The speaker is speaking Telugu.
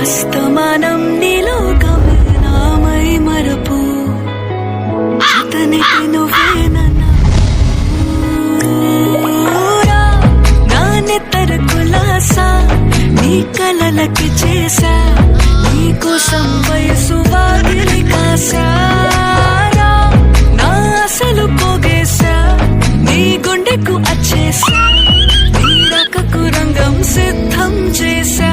అస్తమానం నీలో గమనామై మరపు అతనికి నువ్వేనన్నా నాన్నెత్తర కులాసా నీ కలలకి చేసా నీ కోసం వయసు వాగిలి కాసా నా అసలు పోగేసా నీ గుండెకు అచ్చేసా నీ రకకు రంగం సిద్ధం చేసా